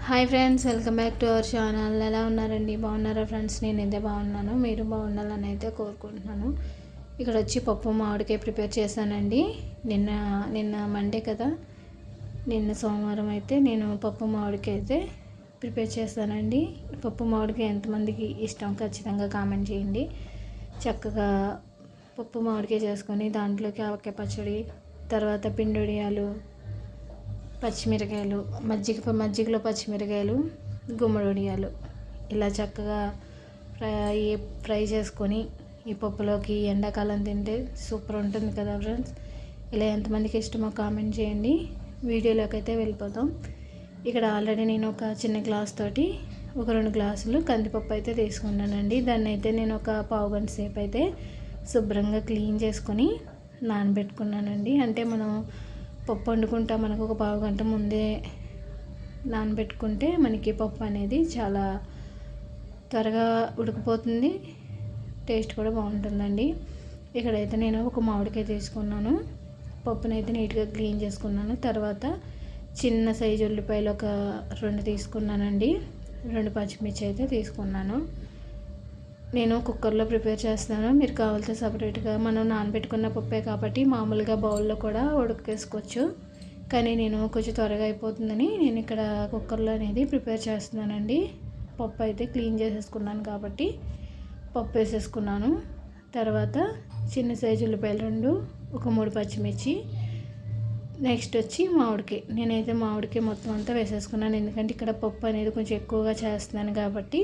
Hi friends, welcome back to our channel. ఎలా ఉన్నారండి? బాగున్నారా ఫ్రెండ్స్? నేనైతే బాగున్నాను. మీరు బాగుండాలని అయితే కోరుకుంటున్నాను. ఇక్కడ వచ్చి పప్పు మామిడికాయ ప్రిపేర్ చేశానండి. నిన్న మండే కదా, నిన్న సోమవారం అయితే నేను పప్పు మామిడికాయ అయితే ప్రిపేర్ చేశానండి. పప్పు మామిడికాయ ఎంతమందికి ఇష్టం ఖచ్చితంగా కామెంట్ చేయండి. చక్కగా పప్పు మామిడికాయ చేసుకొని దాంట్లోకి ఆవకాయ పచ్చడి, తర్వాత పిండొడియాలు, పచ్చిమిరకాయలు, మజ్జిగలో పచ్చిమిరకాయలు, గుమ్మడొడియాలు ఇలా చక్కగా ఫ్రై చేసుకొని ఈ పప్పులోకి ఎండాకాలం తింటే సూపర్ ఉంటుంది కదా ఫ్రెండ్స్. ఇలా ఎంతమందికి ఇష్టమో కామెంట్ చేయండి. వీడియోలోకి అయితే వెళ్ళిపోతాం. ఇక్కడ ఆల్రెడీ నేను ఒక చిన్న గ్లాస్ తోటి ఒక 2 గ్లాసులు కందిపప్పు అయితే తీసుకున్నానండి. దాన్ని అయితే నేను ఒక పావు గంట సేపు అయితే శుభ్రంగా క్లీన్ చేసుకొని నానబెట్టుకున్నానండి. అంటే మనం పప్పు వండుకుంటా మనకు ఒక పావు గంట ముందే నానబెట్టుకుంటే మనకి పప్పు అనేది చాలా త్వరగా ఉడికిపోతుంది, టేస్ట్ కూడా బాగుంటుందండి. ఇక్కడైతే నేను ఒక మామిడికాయ తీసుకున్నాను. పప్పునైతే నీట్గా క్లీన్ చేసుకున్నాను. తర్వాత చిన్న సైజు ఉల్లిపాయలు ఒక 2 తీసుకున్నానండి. 2 పచ్చిమిర్చి అయితే తీసుకున్నాను. నేను కుక్కర్లో ప్రిపేర్ చేస్తాను. మీరు కావాల్సిన సపరేట్గా మనం నానబెట్టుకున్న పప్పే కాబట్టి మామూలుగా బౌల్లో కూడా ఉడకేసుకోవచ్చు. కానీ నేను కొంచెం త్వరగా అయిపోతుందని నేను ఇక్కడ కుక్కర్లో అనేది ప్రిపేర్ చేస్తున్నానండి. పప్పు అయితే క్లీన్ చేసేసుకున్నాను కాబట్టి పప్పు వేసేసుకున్నాను. తర్వాత చిన్న సైజు ఉల్లిపాయలు 2, ఒక 3 పచ్చిమిర్చి, నెక్స్ట్ వచ్చి మామిడికాయ. నేనైతే మామిడికాయ మొత్తం అంతా వేసేసుకున్నాను. ఎందుకంటే ఇక్కడ పప్పు అనేది కొంచెం ఎక్కువగా చేస్తున్నాను కాబట్టి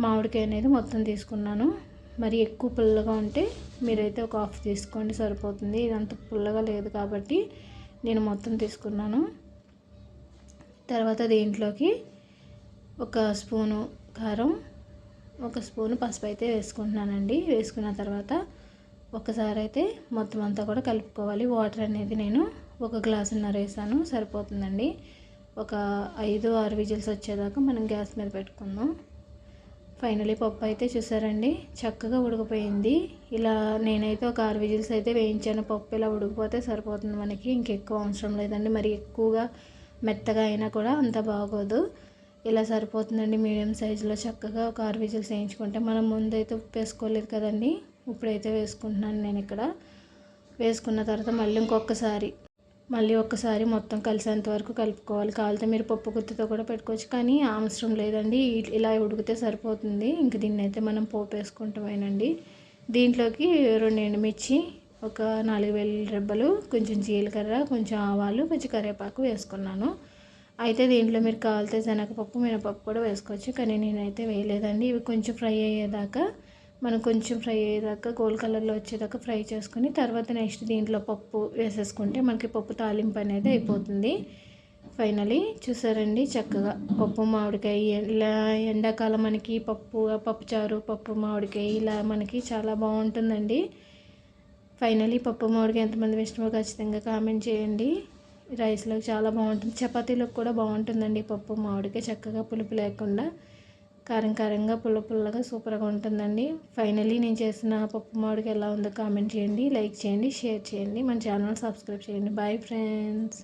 మామిడికాయ అనేది మొత్తం తీసుకున్నాను. మరి ఎక్కువ పుల్లగా ఉంటే మీరైతే ఒక హాఫ్ తీసుకోండి, సరిపోతుంది. ఇదంత పుల్లగా లేదు కాబట్టి నేను మొత్తం తీసుకున్నాను. తర్వాత దీంట్లోకి ఒక స్పూను కారం, ఒక స్పూను పసుపు అయితే వేసుకుంటున్నానండి. వేసుకున్న తర్వాత ఒకసారి అయితే మొత్తం అంతా కూడా కలుపుకోవాలి. వాటర్ అనేది నేను 1 గ్లాసున్నర వేసాను, సరిపోతుందండి. ఒక 5-6 విజిల్స్ వచ్చేదాకా మనం గ్యాస్ మీద పెట్టుకుందాం. ఫైనలీ పప్పు అయితే చూసారండి చక్కగా ఉడికిపోయింది. ఇలా నేనైతే ఒక 6 విజిల్స్ అయితే వేయించాను. పప్పు ఇలా ఉడికిపోతే సరిపోతుంది మనకి, ఇంకెక్కువ అవసరం లేదండి. మరి ఎక్కువగా మెత్తగా అయినా కూడా అంత బాగోదు. ఇలా సరిపోతుందండి. మీడియం సైజులో చక్కగా ఒక 6 విజిల్స్ వేయించుకుంటే, మనం ముందైతే ఉప్పు వేసుకోలేదు కదండి, ఇప్పుడైతే వేసుకుంటున్నాను నేను. ఇక్కడ వేసుకున్న తర్వాత మళ్ళీ ఒక్కసారి మొత్తం కలిసేంత వరకు కలుపుకోవాలి. కావాలితే మీరు పప్పు గుత్తితో కూడా పెట్టుకోవచ్చు, కానీ అవసరం లేదండి. ఇలా ఉడికితే సరిపోతుంది. ఇంక దీన్ని అయితే మనం పోపు వేసుకుంటామేనండి. దీంట్లోకి 2 ఎండుమిర్చి, ఒక 4 వెల్లుల్లి రెబ్బలు, కొంచెం జీలకర్ర, కొంచెం ఆవాలు, కొంచెం కరివేపాకు వేసుకున్నాను. అయితే దీంట్లో మీరు కావాలితే శనగపప్పు, మినపప్పు కూడా వేసుకోవచ్చు, కానీ నేనైతే వేయలేదండి. ఇవి కొంచెం ఫ్రై అయ్యేదాకా గోల్డ్ కలర్లో వచ్చేదాకా ఫ్రై చేసుకుని తర్వాత నెక్స్ట్ దీంట్లో పప్పు వేసేసుకుంటే మనకి పప్పు తాలింపు అనేది అయిపోతుంది. ఫైనలీ చూసారండి చక్కగా పప్పు మామిడికాయ. ఇలా ఎండాకాలం మనకి పప్పుచారు, పప్పు మామిడికాయ ఇలా మనకి చాలా బాగుంటుందండి. ఫైనలీ పప్పు మామిడికాయ ఎంతమంది ఇష్టమో ఖచ్చితంగా కామెంట్ చేయండి. రైస్లోకి చాలా బాగుంటుంది, చపాతీలోకి కూడా బాగుంటుందండి పప్పు మామిడికాయ. చక్కగా పులుపు లేకుండా కారంగా పుల్లగా సూపర్గా ఉంటుందండి. ఫైనలీ నేను చేసిన పప్పు మామిడికాయ ఎలా ఉందో కామెంట్ చేయండి, లైక్ చేయండి, షేర్ చేయండి, మన ఛానల్ సబ్స్క్రైబ్ చేయండి. Bye friends.